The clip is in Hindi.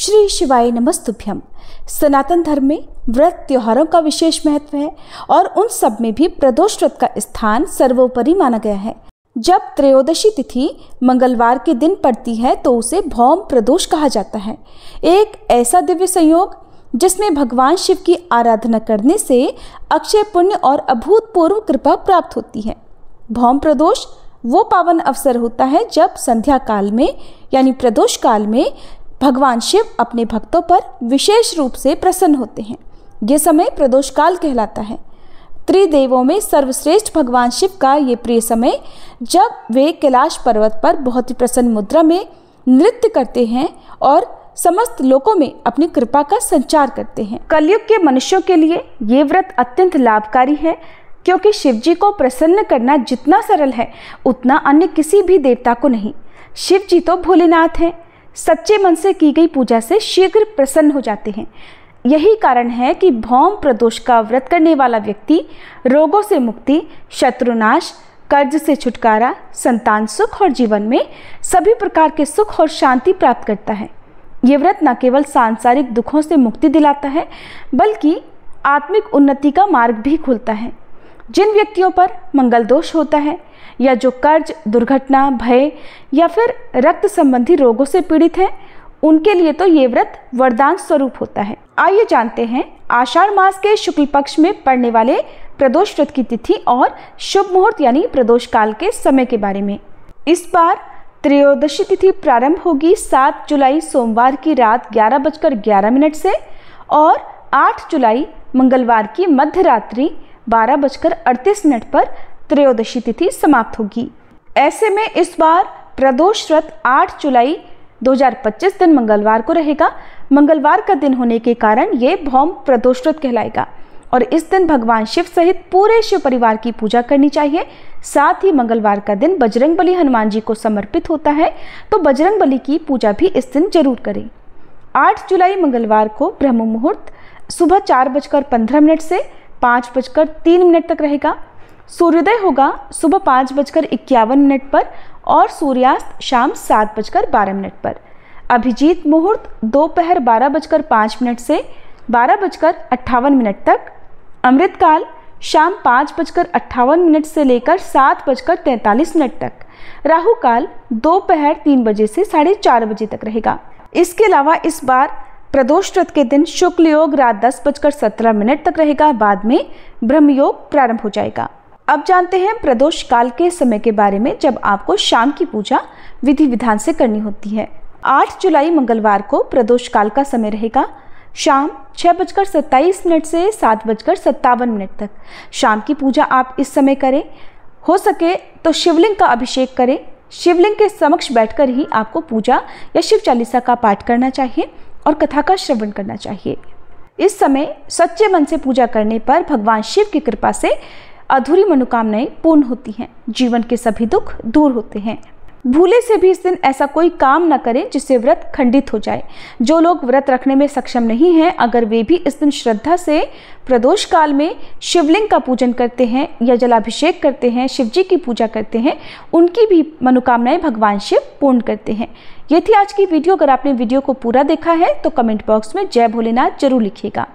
श्री शिवाय नमस्तुभ्यम। सनातन धर्म में व्रत त्योहारों का विशेष महत्व है और उन सब में भी प्रदोष व्रत का स्थान सर्वोपरि माना गया है। जब त्रयोदशी तिथि मंगलवार के दिन पड़ती है तो उसे भौम प्रदोष कहा जाता है। एक ऐसा दिव्य संयोग जिसमें भगवान शिव की आराधना करने से अक्षय पुण्य और अभूतपूर्व कृपा प्राप्त होती है। भौम प्रदोष वो पावन अवसर होता है जब संध्या काल में यानी प्रदोष काल में भगवान शिव अपने भक्तों पर विशेष रूप से प्रसन्न होते हैं। ये समय प्रदोष काल कहलाता है। त्रिदेवों में सर्वश्रेष्ठ भगवान शिव का ये प्रिय समय जब वे कैलाश पर्वत पर बहुत ही प्रसन्न मुद्रा में नृत्य करते हैं और समस्त लोकों में अपनी कृपा का संचार करते हैं। कलयुग के मनुष्यों के लिए ये व्रत अत्यंत लाभकारी है, क्योंकि शिव जी को प्रसन्न करना जितना सरल है उतना अन्य किसी भी देवता को नहीं। शिव जी तो भोलेनाथ हैं, सच्चे मन से की गई पूजा से शीघ्र प्रसन्न हो जाते हैं। यही कारण है कि भौम प्रदोष का व्रत करने वाला व्यक्ति रोगों से मुक्ति, शत्रुनाश, कर्ज से छुटकारा, संतान सुख और जीवन में सभी प्रकार के सुख और शांति प्राप्त करता है। ये व्रत न केवल सांसारिक दुखों से मुक्ति दिलाता है बल्कि आत्मिक उन्नति का मार्ग भी खोलता है। जिन व्यक्तियों पर मंगल दोष होता है या जो कर्ज, दुर्घटना, भय या फिर रक्त संबंधी रोगों से पीड़ित हैं, उनके लिए तो ये व्रत वरदान स्वरूप होता है। आइए जानते हैं आषाढ़ मास के शुक्ल पक्ष में पड़ने वाले प्रदोष व्रत की तिथि और शुभ मुहूर्त यानी प्रदोष काल के समय के बारे में। इस बार त्रयोदशी तिथि प्रारंभ होगी 7 जुलाई सोमवार की रात 11:11 से और 8 जुलाई मंगलवार की मध्य रात्रि 12:38 पर त्रयोदशी तिथि समाप्त होगी। ऐसे में इस बार प्रदोष व्रत 8 जुलाई 2025 दिन मंगलवार को रहेगा। मंगलवार का दिन होने के कारण ये भौम प्रदोष व्रत कहलाएगा और इस दिन भगवान शिव सहित पूरे शिव परिवार की पूजा करनी चाहिए। साथ ही मंगलवार का दिन बजरंग बली हनुमान जी को समर्पित होता है, तो बजरंग बली की पूजा भी इस दिन जरूर करें। 8 जुलाई मंगलवार को ब्रह्म मुहूर्त सुबह 4:15 से 5:03 तक रहेगा। सूर्योदय होगा सुबह 5:51 पर और सूर्यास्त शाम 7:12 पर। अभिजीत मुहूर्त दोपहर 12:05 से 12:58 तक। अमृतकाल शाम 5:58 से लेकर 7:43 तक। राहु काल दोपहर 3 बजे से 4:30 बजे तक रहेगा। इसके अलावा इस बार प्रदोष व्रत के दिन शुक्ल योग रात 10:17 तक रहेगा। बाद में ब्रह्म योग प्रारंभ हो जाएगा। अब जानते हैं प्रदोष काल के समय के बारे में, जब आपको शाम की पूजा विधि विधान से करनी होती है। 8 जुलाई मंगलवार को प्रदोष काल का समय रहेगा शाम 6:27 से 7:57 तक। शाम की पूजा आप इस समय करें। हो सके तो शिवलिंग का अभिषेक करें। शिवलिंग के समक्ष बैठकर ही आपको पूजा या शिव चालीसा का पाठ करना चाहिए और कथा का श्रवण करना चाहिए। इस समय सच्चे मन से पूजा करने पर भगवान शिव की कृपा से अधूरी मनोकामनाएं पूर्ण होती हैं, जीवन के सभी दुख दूर होते हैं। भूले से भी इस दिन ऐसा कोई काम न करें जिससे व्रत खंडित हो जाए। जो लोग व्रत रखने में सक्षम नहीं हैं, अगर वे भी इस दिन श्रद्धा से प्रदोष काल में शिवलिंग का पूजन करते हैं या जलाभिषेक करते हैं, शिव जी की पूजा करते हैं, उनकी भी मनोकामनाएं भगवान शिव पूर्ण करते हैं। ये थी आज की वीडियो। अगर आपने वीडियो को पूरा देखा है तो कमेंट बॉक्स में जय भोलेनाथ जरूर लिखिएगा।